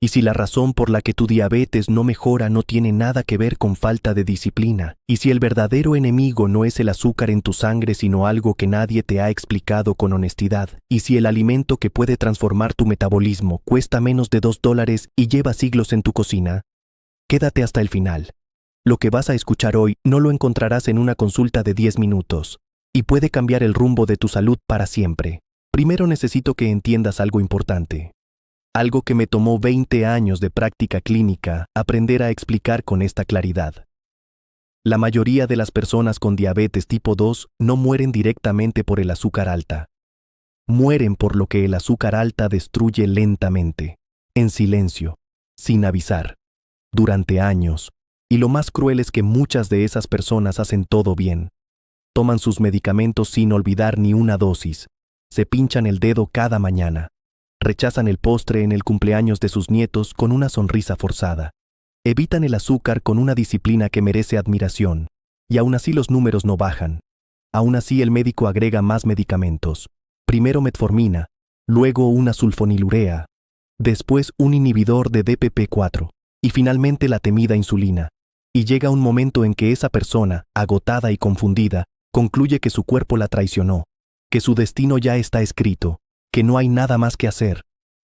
Y si la razón por la que tu diabetes no mejora no tiene nada que ver con falta de disciplina, y si el verdadero enemigo no es el azúcar en tu sangre sino algo que nadie te ha explicado con honestidad, y si el alimento que puede transformar tu metabolismo cuesta menos de $2 y lleva siglos en tu cocina, quédate hasta el final. Lo que vas a escuchar hoy no lo encontrarás en una consulta de 10 minutos, y puede cambiar el rumbo de tu salud para siempre. Primero necesito que entiendas algo importante. Algo que me tomó 20 años de práctica clínica aprender a explicar con esta claridad. La mayoría de las personas con diabetes tipo 2 no mueren directamente por el azúcar alta. Mueren por lo que el azúcar alta destruye lentamente, en silencio, sin avisar, durante años. Y lo más cruel es que muchas de esas personas hacen todo bien. Toman sus medicamentos sin olvidar ni una dosis. Se pinchan el dedo cada mañana. Rechazan el postre en el cumpleaños de sus nietos con una sonrisa forzada. Evitan el azúcar con una disciplina que merece admiración. Y aún así los números no bajan. Aún así el médico agrega más medicamentos. Primero metformina, luego una sulfonilurea, después un inhibidor de DPP-4 y finalmente la temida insulina. Y llega un momento en que esa persona, agotada y confundida, concluye que su cuerpo la traicionó, que su destino ya está escrito, que no hay nada más que hacer.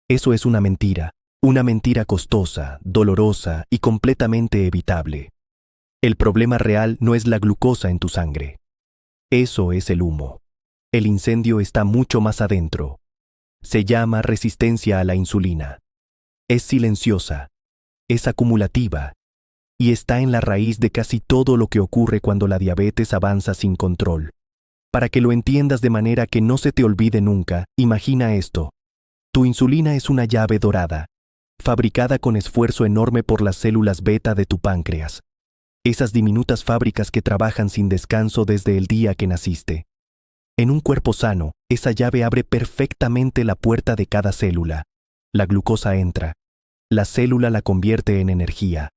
Eso es una mentira costosa, dolorosa y completamente evitable. El problema real no es la glucosa en tu sangre. Eso es el humo. El incendio está mucho más adentro. Se llama resistencia a la insulina. Es silenciosa, es acumulativa, y está en la raíz de casi todo lo que ocurre cuando la diabetes avanza sin control. Para que lo entiendas de manera que no se te olvide nunca, imagina esto. Tu insulina es una llave dorada, fabricada con esfuerzo enorme por las células beta de tu páncreas. Esas diminutas fábricas que trabajan sin descanso desde el día que naciste. En un cuerpo sano, esa llave abre perfectamente la puerta de cada célula. La glucosa entra. La célula la convierte en energía.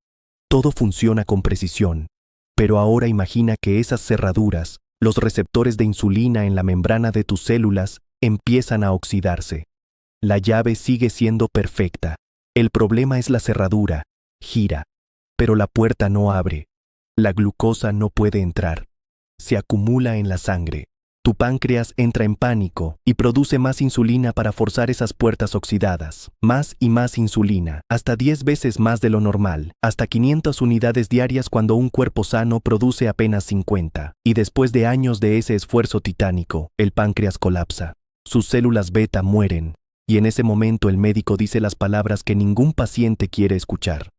Todo funciona con precisión. Pero ahora imagina que esas cerraduras, los receptores de insulina en la membrana de tus células, empiezan a oxidarse. La llave sigue siendo perfecta. El problema es la cerradura. Gira. Pero la puerta no abre. La glucosa no puede entrar. Se acumula en la sangre. Tu páncreas entra en pánico y produce más insulina para forzar esas puertas oxidadas. Más y más insulina, hasta 10 veces más de lo normal, hasta 500 unidades diarias cuando un cuerpo sano produce apenas 50. Y después de años de ese esfuerzo titánico, el páncreas colapsa. Sus células beta mueren. Y en ese momento el médico dice las palabras que ningún paciente quiere escuchar.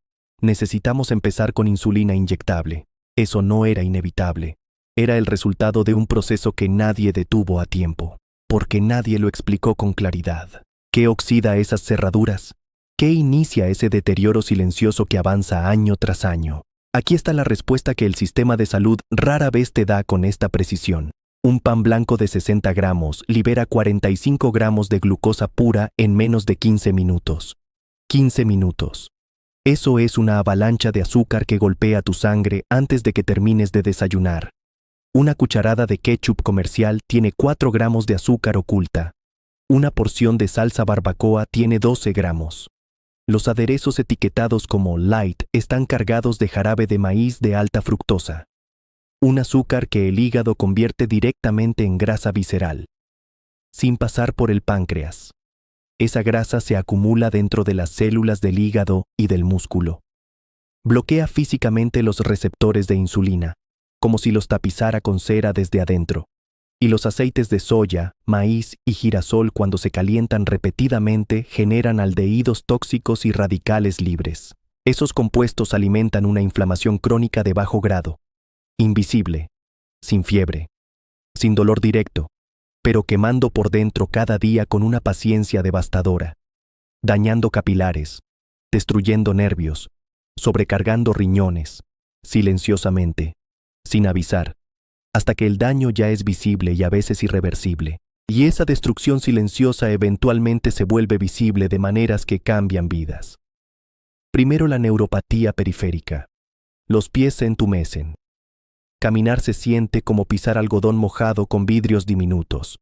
Necesitamos empezar con insulina inyectable. Eso no era inevitable. Era el resultado de un proceso que nadie detuvo a tiempo, porque nadie lo explicó con claridad. ¿Qué oxida esas cerraduras? ¿Qué inicia ese deterioro silencioso que avanza año tras año? Aquí está la respuesta que el sistema de salud rara vez te da con esta precisión. Un pan blanco de 60 gramos libera 45 gramos de glucosa pura en menos de 15 minutos. 15 minutos. Eso es una avalancha de azúcar que golpea tu sangre antes de que termines de desayunar. Una cucharada de ketchup comercial tiene 4 gramos de azúcar oculta. Una porción de salsa barbacoa tiene 12 gramos. Los aderezos etiquetados como light están cargados de jarabe de maíz de alta fructosa. Un azúcar que el hígado convierte directamente en grasa visceral, sin pasar por el páncreas. Esa grasa se acumula dentro de las células del hígado y del músculo. Bloquea físicamente los receptores de insulina, como si los tapizara con cera desde adentro. Y los aceites de soya, maíz y girasol cuando se calientan repetidamente generan aldehídos tóxicos y radicales libres. Esos compuestos alimentan una inflamación crónica de bajo grado, invisible, sin fiebre, sin dolor directo, pero quemando por dentro cada día con una paciencia devastadora, dañando capilares, destruyendo nervios, sobrecargando riñones, silenciosamente, sin avisar, hasta que el daño ya es visible y a veces irreversible. Y esa destrucción silenciosa eventualmente se vuelve visible de maneras que cambian vidas. Primero la neuropatía periférica. Los pies se entumecen. Caminar se siente como pisar algodón mojado con vidrios diminutos.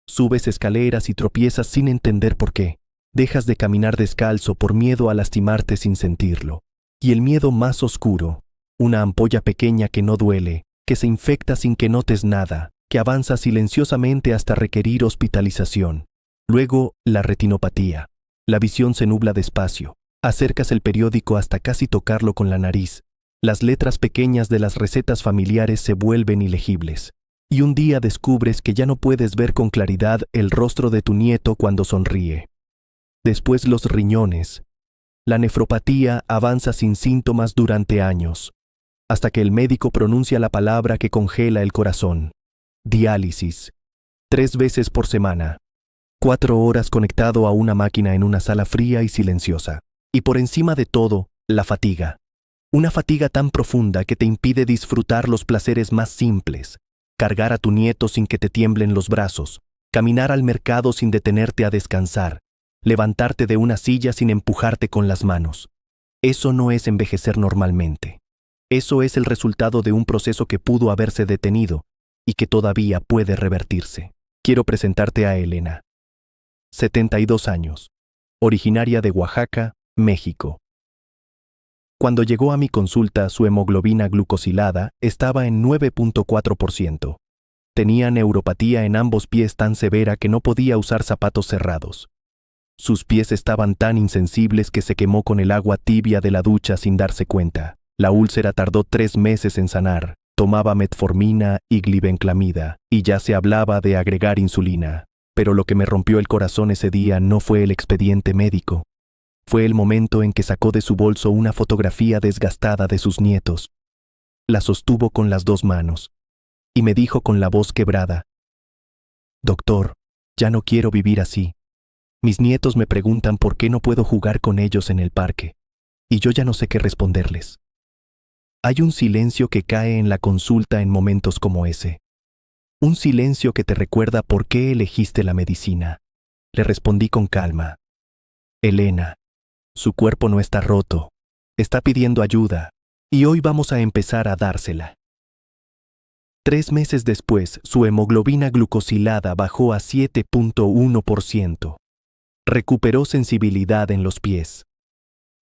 Subes escaleras y tropiezas sin entender por qué. Dejas de caminar descalzo por miedo a lastimarte sin sentirlo. Y el miedo más oscuro, una ampolla pequeña que no duele, que se infecta sin que notes nada, que avanza silenciosamente hasta requerir hospitalización. Luego, la retinopatía. La visión se nubla despacio. Acercas el periódico hasta casi tocarlo con la nariz. Las letras pequeñas de las recetas familiares se vuelven ilegibles. Y un día descubres que ya no puedes ver con claridad el rostro de tu nieto cuando sonríe. Después los riñones. La nefropatía avanza sin síntomas durante años, hasta que el médico pronuncia la palabra que congela el corazón. Diálisis. 3 veces por semana. 4 horas conectado a una máquina en una sala fría y silenciosa. Y por encima de todo, la fatiga. Una fatiga tan profunda que te impide disfrutar los placeres más simples. Cargar a tu nieto sin que te tiemblen los brazos. Caminar al mercado sin detenerte a descansar. Levantarte de una silla sin empujarte con las manos. Eso no es envejecer normalmente. Eso es el resultado de un proceso que pudo haberse detenido y que todavía puede revertirse. Quiero presentarte a Elena. 72 años. Originaria de Oaxaca, México. Cuando llegó a mi consulta, su hemoglobina glucosilada estaba en 9.4%. Tenía neuropatía en ambos pies tan severa que no podía usar zapatos cerrados. Sus pies estaban tan insensibles que se quemó con el agua tibia de la ducha sin darse cuenta. La úlcera tardó 3 meses en sanar. Tomaba metformina y glibenclamida, y ya se hablaba de agregar insulina. Pero lo que me rompió el corazón ese día no fue el expediente médico. Fue el momento en que sacó de su bolso una fotografía desgastada de sus nietos. La sostuvo con las 2 manos, y me dijo con la voz quebrada: «Doctor, ya no quiero vivir así. Mis nietos me preguntan por qué no puedo jugar con ellos en el parque, y yo ya no sé qué responderles». Hay un silencio que cae en la consulta en momentos como ese. Un silencio que te recuerda por qué elegiste la medicina. Le respondí con calma: «Elena, su cuerpo no está roto, está pidiendo ayuda, y hoy vamos a empezar a dársela». 3 meses después, su hemoglobina glucosilada bajó a 7.1%. Recuperó sensibilidad en los pies.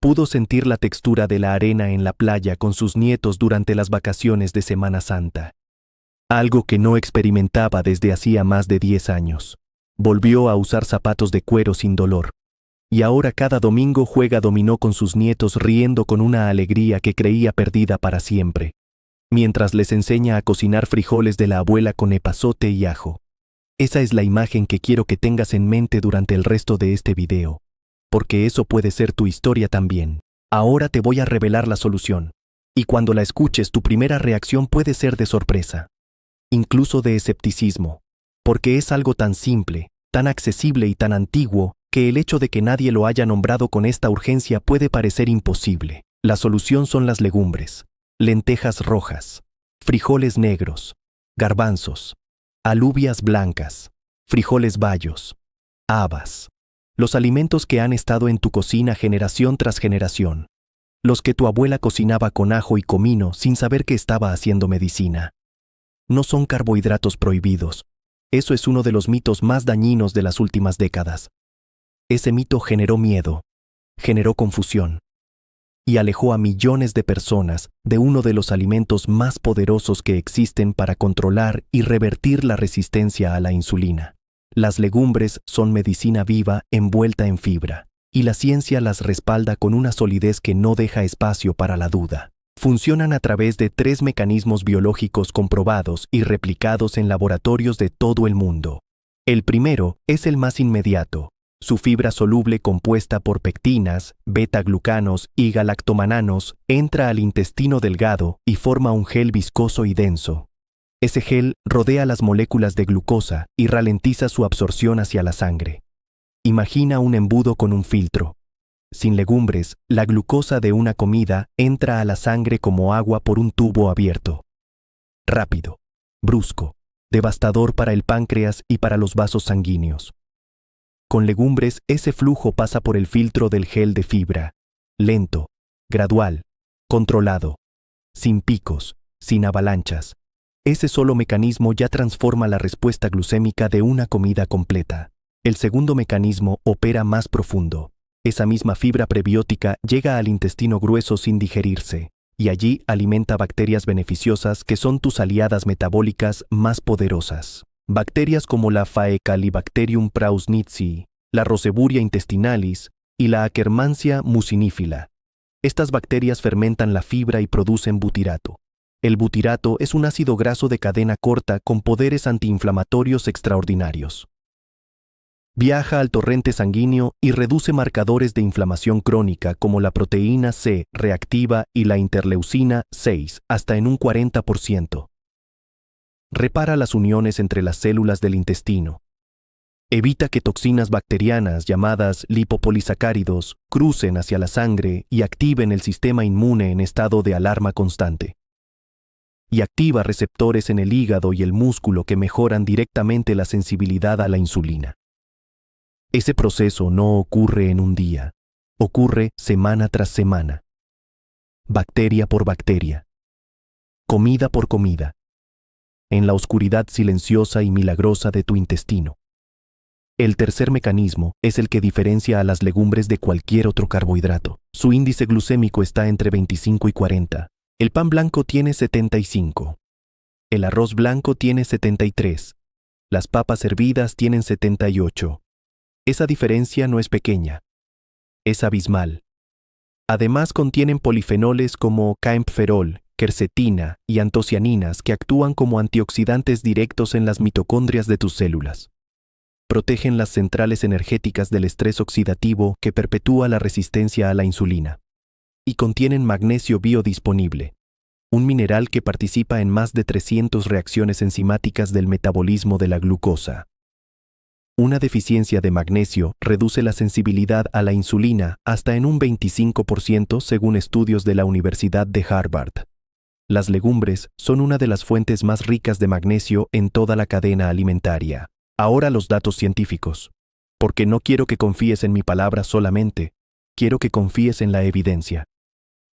Pudo sentir la textura de la arena en la playa con sus nietos durante las vacaciones de Semana Santa. Algo que no experimentaba desde hacía más de 10 años. Volvió a usar zapatos de cuero sin dolor. Y ahora cada domingo juega dominó con sus nietos riendo con una alegría que creía perdida para siempre. Mientras les enseña a cocinar frijoles de la abuela con epazote y ajo. Esa es la imagen que quiero que tengas en mente durante el resto de este video, porque eso puede ser tu historia también. Ahora te voy a revelar la solución, y cuando la escuches tu primera reacción puede ser de sorpresa, incluso de escepticismo, porque es algo tan simple, tan accesible y tan antiguo, que el hecho de que nadie lo haya nombrado con esta urgencia puede parecer imposible. La solución son las legumbres, lentejas rojas, frijoles negros, garbanzos, alubias blancas, frijoles bayos, habas. Los alimentos que han estado en tu cocina generación tras generación. Los que tu abuela cocinaba con ajo y comino sin saber que estaba haciendo medicina. No son carbohidratos prohibidos. Eso es uno de los mitos más dañinos de las últimas décadas. Ese mito generó miedo, generó confusión, y alejó a millones de personas de uno de los alimentos más poderosos que existen para controlar y revertir la resistencia a la insulina. Las legumbres son medicina viva envuelta en fibra, y la ciencia las respalda con una solidez que no deja espacio para la duda. Funcionan a través de 3 mecanismos biológicos comprobados y replicados en laboratorios de todo el mundo. El primero es el más inmediato. Su fibra soluble compuesta por pectinas, beta-glucanos y galactomananos entra al intestino delgado y forma un gel viscoso y denso. Ese gel rodea las moléculas de glucosa y ralentiza su absorción hacia la sangre. Imagina un embudo con un filtro. Sin legumbres, la glucosa de una comida entra a la sangre como agua por un tubo abierto. Rápido, brusco, devastador para el páncreas y para los vasos sanguíneos. Con legumbres, ese flujo pasa por el filtro del gel de fibra, lento, gradual, controlado, sin picos, sin avalanchas. Ese solo mecanismo ya transforma la respuesta glucémica de una comida completa. El segundo mecanismo opera más profundo. Esa misma fibra prebiótica llega al intestino grueso sin digerirse, y allí alimenta bacterias beneficiosas que son tus aliadas metabólicas más poderosas. Bacterias como la Faecalibacterium prausnitzii, la Roseburia intestinalis y la Akkermansia mucinífila. Estas bacterias fermentan la fibra y producen butirato. El butirato es un ácido graso de cadena corta con poderes antiinflamatorios extraordinarios. Viaja al torrente sanguíneo y reduce marcadores de inflamación crónica como la proteína C reactiva y la interleucina 6 hasta en un 40%. Repara las uniones entre las células del intestino. Evita que toxinas bacterianas llamadas lipopolisacáridos crucen hacia la sangre y activen el sistema inmune en estado de alarma constante. Y activa receptores en el hígado y el músculo que mejoran directamente la sensibilidad a la insulina. Ese proceso no ocurre en un día, ocurre semana tras semana. Bacteria por bacteria. Comida por comida. En la oscuridad silenciosa y milagrosa de tu intestino. El tercer mecanismo es el que diferencia a las legumbres de cualquier otro carbohidrato. Su índice glucémico está entre 25 y 40. El pan blanco tiene 75. El arroz blanco tiene 73. Las papas hervidas tienen 78. Esa diferencia no es pequeña, es abismal. Además contienen polifenoles como caempferol, quercetina y antocianinas que actúan como antioxidantes directos en las mitocondrias de tus células. Protegen las centrales energéticas del estrés oxidativo que perpetúa la resistencia a la insulina. Y contienen magnesio biodisponible, un mineral que participa en más de 300 reacciones enzimáticas del metabolismo de la glucosa. Una deficiencia de magnesio reduce la sensibilidad a la insulina hasta en un 25% según estudios de la Universidad de Harvard. Las legumbres son una de las fuentes más ricas de magnesio en toda la cadena alimentaria. Ahora los datos científicos. Porque no quiero que confíes en mi palabra solamente, quiero que confíes en la evidencia.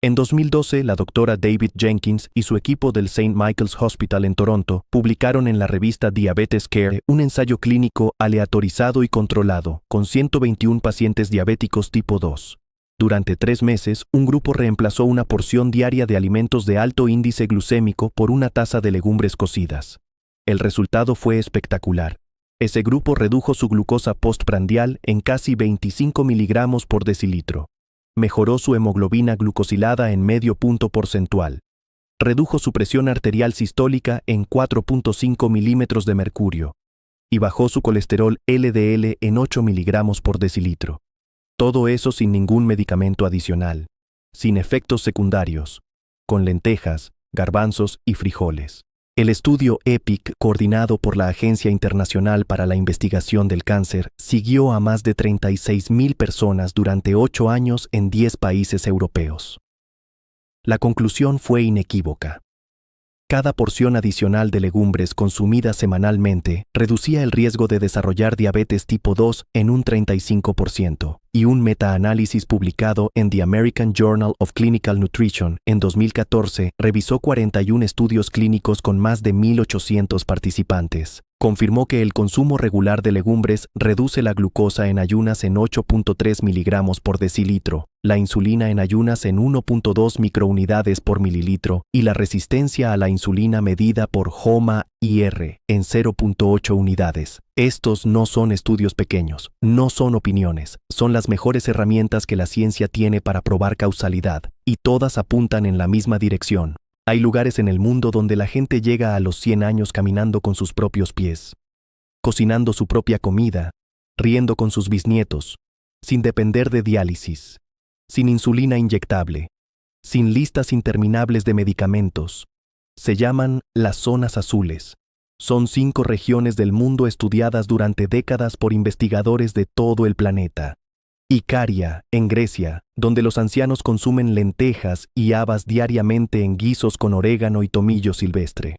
En 2012, la doctora David Jenkins y su equipo del St. Michael's Hospital en Toronto publicaron en la revista Diabetes Care un ensayo clínico aleatorizado y controlado con 121 pacientes diabéticos tipo 2. Durante 3 meses, un grupo reemplazó una porción diaria de alimentos de alto índice glucémico por una taza de legumbres cocidas. El resultado fue espectacular. Ese grupo redujo su glucosa postprandial en casi 25 miligramos por decilitro. Mejoró su hemoglobina glucosilada en medio punto porcentual. Redujo su presión arterial sistólica en 4.5 milímetros de mercurio. Y bajó su colesterol LDL en 8 miligramos por decilitro. Todo eso sin ningún medicamento adicional. Sin efectos secundarios. Con lentejas, garbanzos y frijoles. El estudio EPIC, coordinado por la Agencia Internacional para la Investigación del Cáncer, siguió a más de 36,000 personas durante 8 años en 10 países europeos. La conclusión fue inequívoca. Cada porción adicional de legumbres consumida semanalmente reducía el riesgo de desarrollar diabetes tipo 2 en un 35%, y un metaanálisis publicado en The American Journal of Clinical Nutrition en 2014 revisó 41 estudios clínicos con más de 1,800 participantes. Confirmó que el consumo regular de legumbres reduce la glucosa en ayunas en 8.3 miligramos por decilitro, la insulina en ayunas en 1.2 microunidades por mililitro y la resistencia a la insulina medida por HOMA-IR en 0.8 unidades. Estos no son estudios pequeños, no son opiniones, son las mejores herramientas que la ciencia tiene para probar causalidad, y todas apuntan en la misma dirección. Hay lugares en el mundo donde la gente llega a los 100 años caminando con sus propios pies, cocinando su propia comida, riendo con sus bisnietos, sin depender de diálisis, sin insulina inyectable, sin listas interminables de medicamentos. Se llaman las zonas azules. Son 5 regiones del mundo estudiadas durante décadas por investigadores de todo el planeta. Icaria, en Grecia, donde los ancianos consumen lentejas y habas diariamente en guisos con orégano y tomillo silvestre.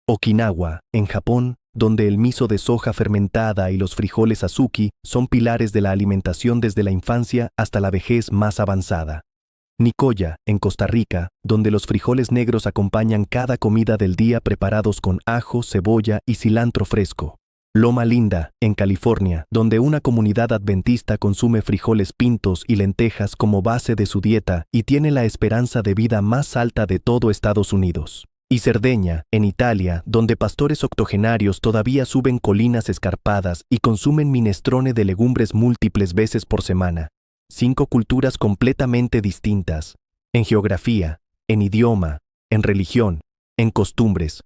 Okinawa, en Japón, donde el miso de soja fermentada y los frijoles azuki son pilares de la alimentación desde la infancia hasta la vejez más avanzada. Nicoya, en Costa Rica, donde los frijoles negros acompañan cada comida del día preparados con ajo, cebolla y cilantro fresco. Loma Linda, en California, donde una comunidad adventista consume frijoles pintos y lentejas como base de su dieta y tiene la esperanza de vida más alta de todo Estados Unidos. Y Cerdeña, en Italia, donde pastores octogenarios todavía suben colinas escarpadas y consumen minestrone de legumbres múltiples veces por semana. 5 culturas completamente distintas, en geografía, en idioma, en religión, en costumbres.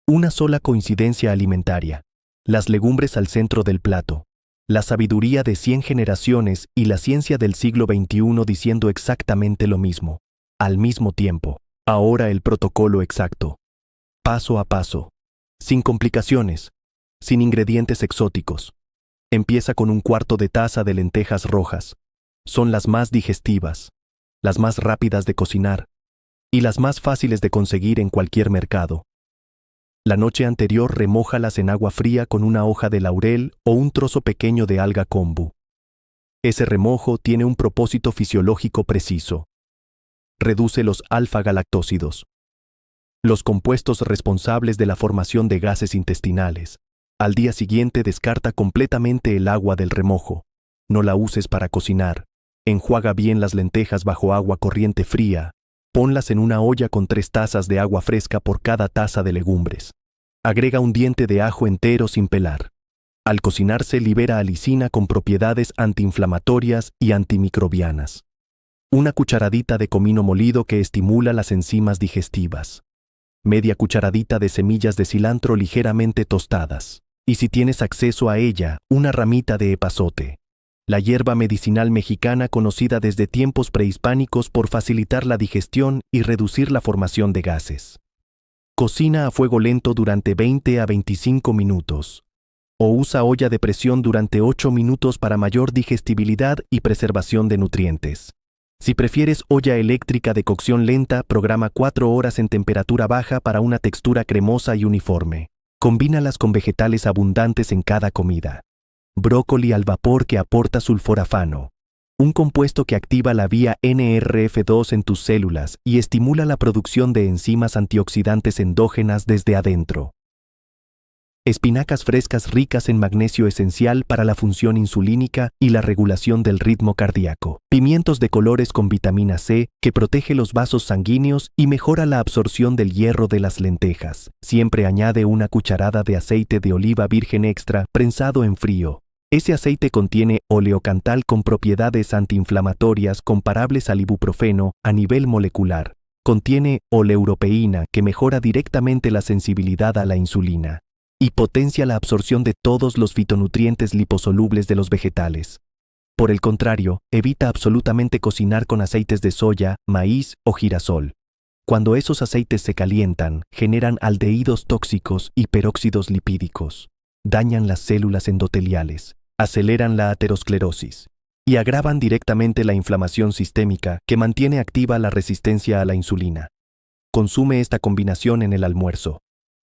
Una sola coincidencia alimentaria. Las legumbres al centro del plato. La sabiduría de 100 generaciones y la ciencia del siglo XXI diciendo exactamente lo mismo, al mismo tiempo. Ahora el protocolo exacto. Paso a paso. Sin complicaciones. Sin ingredientes exóticos. Empieza con 1/4 de taza de lentejas rojas. Son las más digestivas, las más rápidas de cocinar y las más fáciles de conseguir en cualquier mercado. La noche anterior remójalas en agua fría con una hoja de laurel o un trozo pequeño de alga kombu. Ese remojo tiene un propósito fisiológico preciso. Reduce los alfa-galactósidos, los compuestos responsables de la formación de gases intestinales. Al día siguiente descarta completamente el agua del remojo. No la uses para cocinar. Enjuaga bien las lentejas bajo agua corriente fría. Ponlas en una olla con 3 tazas de agua fresca por cada taza de legumbres. Agrega un diente de ajo entero sin pelar. Al cocinarse libera alicina con propiedades antiinflamatorias y antimicrobianas. Una cucharadita de comino molido que estimula las enzimas digestivas. Media cucharadita de semillas de cilantro ligeramente tostadas. Y si tienes acceso a ella, una ramita de epazote. La hierba medicinal mexicana conocida desde tiempos prehispánicos por facilitar la digestión y reducir la formación de gases. Cocina a fuego lento durante 20 a 25 minutos. O usa olla de presión durante 8 minutos para mayor digestibilidad y preservación de nutrientes. Si prefieres olla eléctrica de cocción lenta, programa 4 horas en temperatura baja para una textura cremosa y uniforme. Combínalas con vegetales abundantes en cada comida. Brócoli al vapor que aporta sulforafano, un compuesto que activa la vía NRF2 en tus células y estimula la producción de enzimas antioxidantes endógenas desde adentro. Espinacas frescas ricas en magnesio esencial para la función insulínica y la regulación del ritmo cardíaco. Pimientos de colores con vitamina C que protege los vasos sanguíneos y mejora la absorción del hierro de las lentejas. Siempre añade una cucharada de aceite de oliva virgen extra prensado en frío. Ese aceite contiene oleocantal con propiedades antiinflamatorias comparables al ibuprofeno a nivel molecular. Contiene oleuropeína que mejora directamente la sensibilidad a la insulina y potencia la absorción de todos los fitonutrientes liposolubles de los vegetales. Por el contrario, evita absolutamente cocinar con aceites de soya, maíz o girasol. Cuando esos aceites se calientan, generan aldehídos tóxicos y peróxidos lipídicos. Dañan las células endoteliales, aceleran la aterosclerosis y agravan directamente la inflamación sistémica que mantiene activa la resistencia a la insulina. Consume esta combinación en el almuerzo,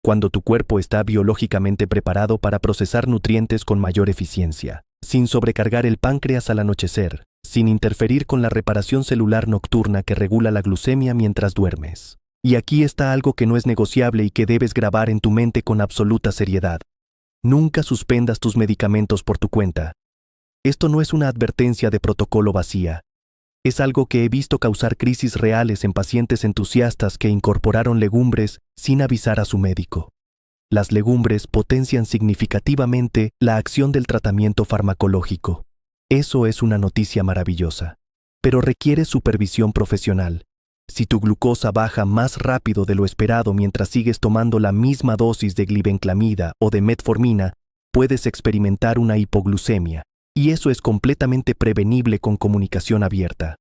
cuando tu cuerpo está biológicamente preparado para procesar nutrientes con mayor eficiencia, sin sobrecargar el páncreas al anochecer, sin interferir con la reparación celular nocturna que regula la glucemia mientras duermes. Y aquí está algo que no es negociable y que debes grabar en tu mente con absoluta seriedad. Nunca suspendas tus medicamentos por tu cuenta. Esto no es una advertencia de protocolo vacía. Es algo que he visto causar crisis reales en pacientes entusiastas que incorporaron legumbres sin avisar a su médico. Las legumbres potencian significativamente la acción del tratamiento farmacológico. Eso es una noticia maravillosa, pero requiere supervisión profesional. Si tu glucosa baja más rápido de lo esperado mientras sigues tomando la misma dosis de glibenclamida o de metformina, puedes experimentar una hipoglucemia. Y eso es completamente prevenible con comunicación abierta.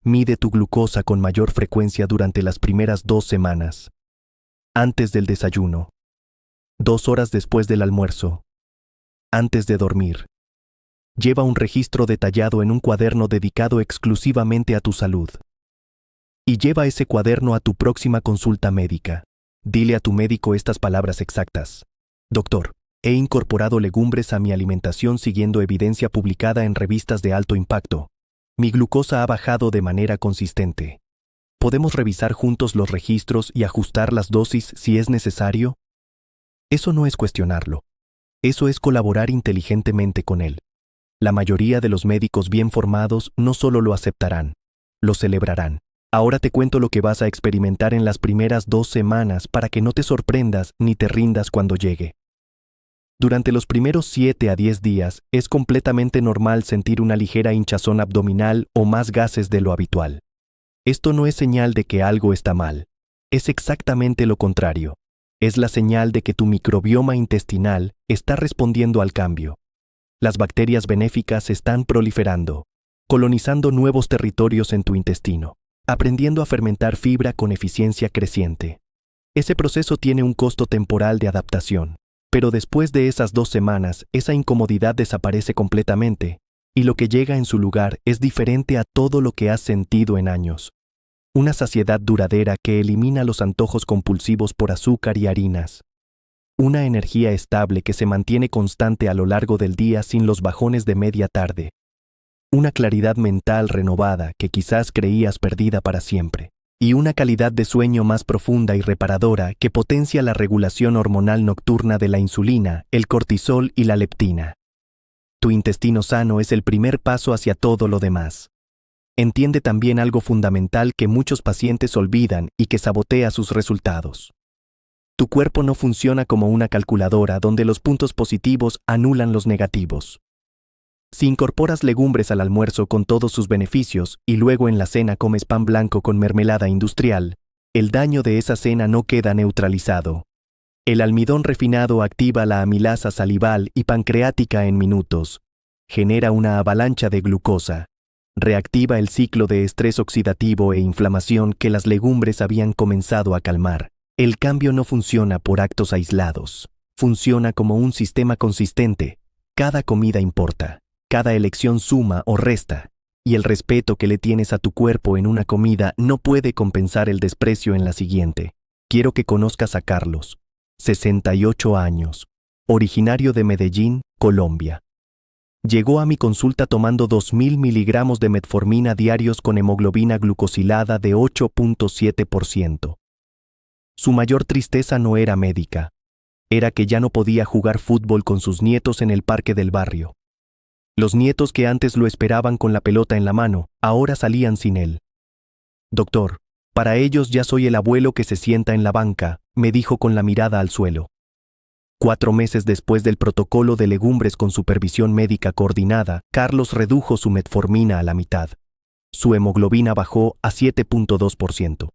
Mide tu glucosa con mayor frecuencia durante las primeras 2 semanas. Antes del desayuno. 2 horas después del almuerzo. Antes de dormir. Lleva un registro detallado en un cuaderno dedicado exclusivamente a tu salud. Y lleva ese cuaderno a tu próxima consulta médica. Dile a tu médico estas palabras exactas. Doctor, he incorporado legumbres a mi alimentación siguiendo evidencia publicada en revistas de alto impacto. Mi glucosa ha bajado de manera consistente. ¿Podemos revisar juntos los registros y ajustar las dosis si es necesario? Eso no es cuestionarlo. Eso es colaborar inteligentemente con él. La mayoría de los médicos bien formados no solo lo aceptarán, lo celebrarán. Ahora te cuento lo que vas a experimentar en las primeras 2 semanas para que no te sorprendas ni te rindas cuando llegue. Durante los primeros 7 a 10 días es completamente normal sentir una ligera hinchazón abdominal o más gases de lo habitual. Esto no es señal de que algo está mal. Es exactamente lo contrario. Es la señal de que tu microbioma intestinal está respondiendo al cambio. Las bacterias benéficas están proliferando, colonizando nuevos territorios en tu intestino, aprendiendo a fermentar fibra con eficiencia creciente. Ese proceso tiene un costo temporal de adaptación, pero después de esas 2 semanas, esa incomodidad desaparece completamente, y lo que llega en su lugar es diferente a todo lo que has sentido en años. Una saciedad duradera que elimina los antojos compulsivos por azúcar y harinas. Una energía estable que se mantiene constante a lo largo del día sin los bajones de media tarde. Una claridad mental renovada que quizás creías perdida para siempre. Y una calidad de sueño más profunda y reparadora que potencia la regulación hormonal nocturna de la insulina, el cortisol y la leptina. Tu intestino sano es el primer paso hacia todo lo demás. Entiende también algo fundamental que muchos pacientes olvidan y que sabotea sus resultados. Tu cuerpo no funciona como una calculadora donde los puntos positivos anulan los negativos. Si incorporas legumbres al almuerzo con todos sus beneficios y luego en la cena comes pan blanco con mermelada industrial, el daño de esa cena no queda neutralizado. El almidón refinado activa la amilasa salival y pancreática en minutos. Genera una avalancha de glucosa. Reactiva el ciclo de estrés oxidativo e inflamación que las legumbres habían comenzado a calmar. El cambio no funciona por actos aislados. Funciona como un sistema consistente. Cada comida importa. Cada elección suma o resta. Y el respeto que le tienes a tu cuerpo en una comida no puede compensar el desprecio en la siguiente. Quiero que conozcas a Carlos, 68 años, originario de Medellín, Colombia. Llegó a mi consulta tomando 2.000 miligramos de metformina diarios con hemoglobina glucosilada de 8.7%. Su mayor tristeza no era médica. Era que ya no podía jugar fútbol con sus nietos en el parque del barrio. Los nietos que antes lo esperaban con la pelota en la mano, ahora salían sin él. Doctor, para ellos ya soy el abuelo que se sienta en la banca, me dijo con la mirada al suelo. 4 meses después del protocolo de legumbres con supervisión médica coordinada, Carlos redujo su metformina a la mitad. Su hemoglobina bajó a 7.2%.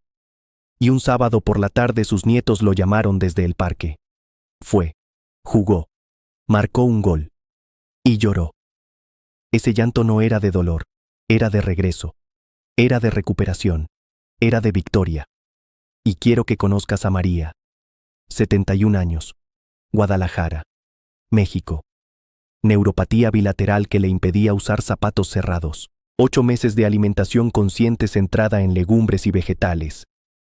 Y un sábado por la tarde sus nietos lo llamaron desde el parque. Fue, jugó, marcó un gol y lloró. Ese llanto no era de dolor, era de regreso, era de recuperación, era de victoria. Y quiero que conozcas a María. 71 años, Guadalajara, México. Neuropatía bilateral que le impedía usar zapatos cerrados. 8 meses de alimentación consciente centrada en legumbres y vegetales.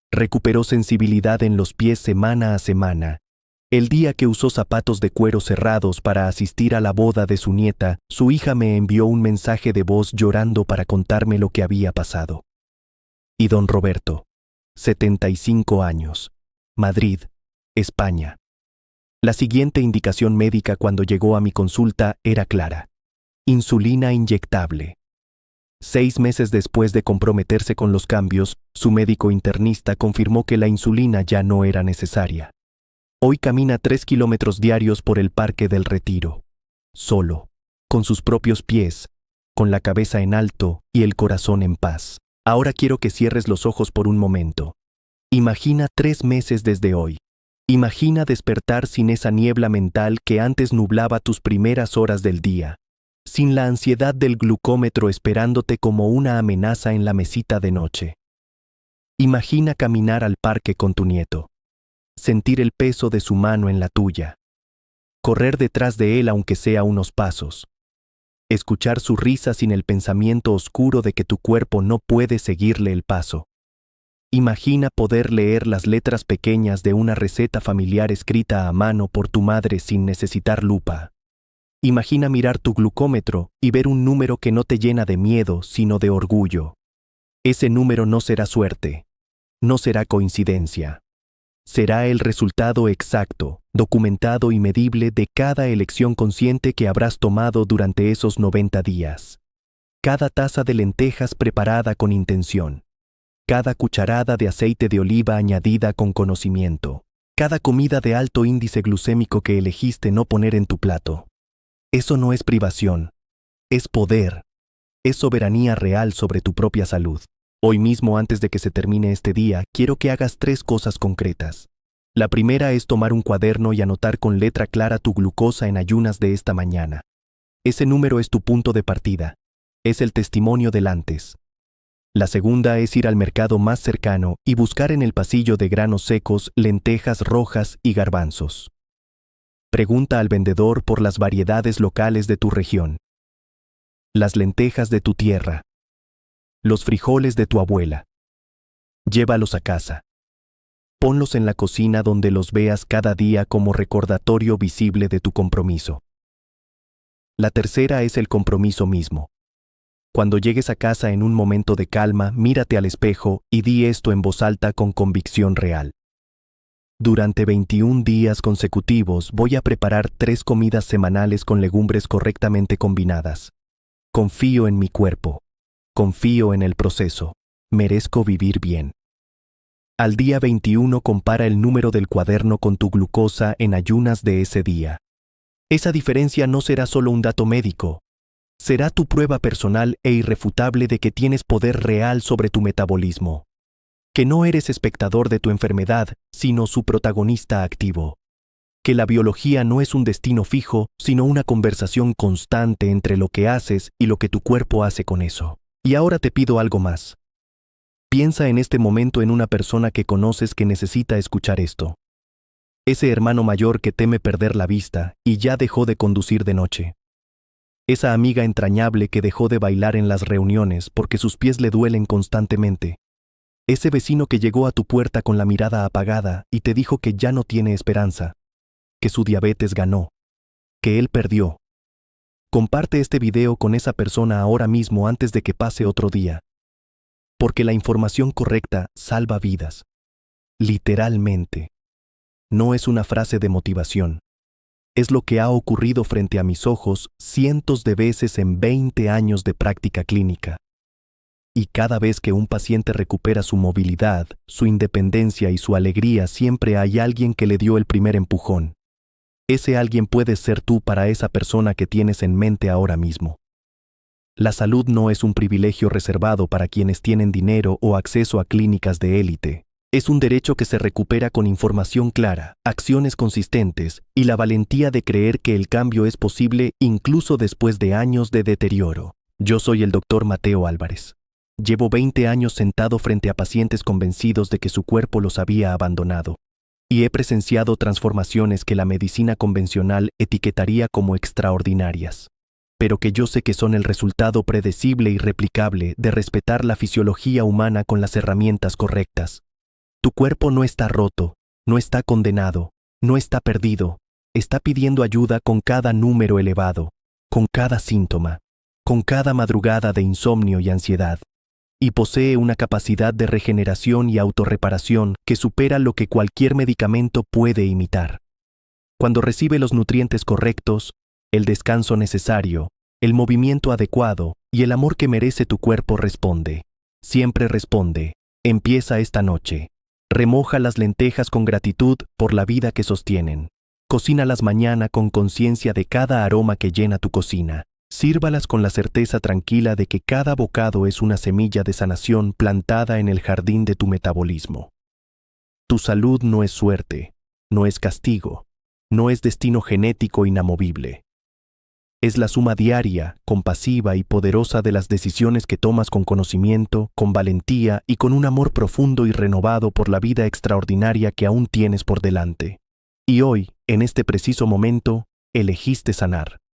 Recuperó sensibilidad en los pies semana a semana. El día que usó zapatos de cuero cerrados para asistir a la boda de su nieta, su hija me envió un mensaje de voz llorando para contarme lo que había pasado. Y don Roberto, 75 años, Madrid, España. La siguiente indicación médica cuando llegó a mi consulta era clara. Insulina inyectable. 6 meses después de comprometerse con los cambios, su médico internista confirmó que la insulina ya no era necesaria. Hoy camina 3 kilómetros diarios por el Parque del Retiro. Solo, con sus propios pies, con la cabeza en alto y el corazón en paz. Ahora quiero que cierres los ojos por un momento. Imagina 3 meses desde hoy. Imagina despertar sin esa niebla mental que antes nublaba tus primeras horas del día, sin la ansiedad del glucómetro esperándote como una amenaza en la mesita de noche. Imagina caminar al parque con tu nieto, sentir el peso de su mano en la tuya, correr detrás de él aunque sea unos pasos, escuchar su risa sin el pensamiento oscuro de que tu cuerpo no puede seguirle el paso. Imagina poder leer las letras pequeñas de una receta familiar escrita a mano por tu madre sin necesitar lupa. Imagina mirar tu glucómetro y ver un número que no te llena de miedo, sino de orgullo. Ese número no será suerte, no será coincidencia. Será el resultado exacto, documentado y medible de cada elección consciente que habrás tomado durante esos 90 días. Cada taza de lentejas preparada con intención. Cada cucharada de aceite de oliva añadida con conocimiento. Cada comida de alto índice glucémico que elegiste no poner en tu plato. Eso no es privación, es poder, es soberanía real sobre tu propia salud. Hoy mismo, antes de que se termine este día, quiero que hagas 3 cosas concretas. La primera es tomar un cuaderno y anotar con letra clara tu glucosa en ayunas de esta mañana. Ese número es tu punto de partida. Es el testimonio del antes. La segunda es ir al mercado más cercano y buscar en el pasillo de granos secos, lentejas rojas y garbanzos. Pregunta al vendedor por las variedades locales de tu región. Las lentejas de tu tierra. Los frijoles de tu abuela. Llévalos a casa. Ponlos en la cocina donde los veas cada día como recordatorio visible de tu compromiso. La tercera es el compromiso mismo. Cuando llegues a casa en un momento de calma, mírate al espejo y di esto en voz alta con convicción real. Durante 21 días consecutivos voy a preparar 3 comidas semanales con legumbres correctamente combinadas. Confío en mi cuerpo. Confío en el proceso. Merezco vivir bien. Al día 21 compara el número del cuaderno con tu glucosa en ayunas de ese día. Esa diferencia no será solo un dato médico. Será tu prueba personal e irrefutable de que tienes poder real sobre tu metabolismo. Que no eres espectador de tu enfermedad, sino su protagonista activo. Que la biología no es un destino fijo, sino una conversación constante entre lo que haces y lo que tu cuerpo hace con eso. Y ahora te pido algo más. Piensa en este momento en una persona que conoces que necesita escuchar esto. Ese hermano mayor que teme perder la vista y ya dejó de conducir de noche. Esa amiga entrañable que dejó de bailar en las reuniones porque sus pies le duelen constantemente. Ese vecino que llegó a tu puerta con la mirada apagada y te dijo que ya no tiene esperanza, que su diabetes ganó, que él perdió. Comparte este video con esa persona ahora mismo antes de que pase otro día. Porque la información correcta salva vidas. Literalmente. No es una frase de motivación. Es lo que ha ocurrido frente a mis ojos cientos de veces en 20 años de práctica clínica. Y cada vez que un paciente recupera su movilidad, su independencia y su alegría, siempre hay alguien que le dio el primer empujón. Ese alguien puedes ser tú para esa persona que tienes en mente ahora mismo. La salud no es un privilegio reservado para quienes tienen dinero o acceso a clínicas de élite. Es un derecho que se recupera con información clara, acciones consistentes y la valentía de creer que el cambio es posible incluso después de años de deterioro. Yo soy el Dr. Mateo Álvarez. Llevo 20 años sentado frente a pacientes convencidos de que su cuerpo los había abandonado. Y he presenciado transformaciones que la medicina convencional etiquetaría como extraordinarias, pero que yo sé que son el resultado predecible y replicable de respetar la fisiología humana con las herramientas correctas. Tu cuerpo no está roto, no está condenado, no está perdido, está pidiendo ayuda con cada número elevado, con cada síntoma, con cada madrugada de insomnio y ansiedad. Y posee una capacidad de regeneración y autorreparación que supera lo que cualquier medicamento puede imitar. Cuando recibe los nutrientes correctos, el descanso necesario, el movimiento adecuado y el amor que merece tu cuerpo responde. Siempre responde. Empieza esta noche. Remoja las lentejas con gratitud por la vida que sostienen. Cocínalas mañana con conciencia de cada aroma que llena tu cocina. Sírvalas con la certeza tranquila de que cada bocado es una semilla de sanación plantada en el jardín de tu metabolismo. Tu salud no es suerte, no es castigo, no es destino genético inamovible. Es la suma diaria, compasiva y poderosa de las decisiones que tomas con conocimiento, con valentía y con un amor profundo y renovado por la vida extraordinaria que aún tienes por delante. Y hoy, en este preciso momento, elegiste sanar.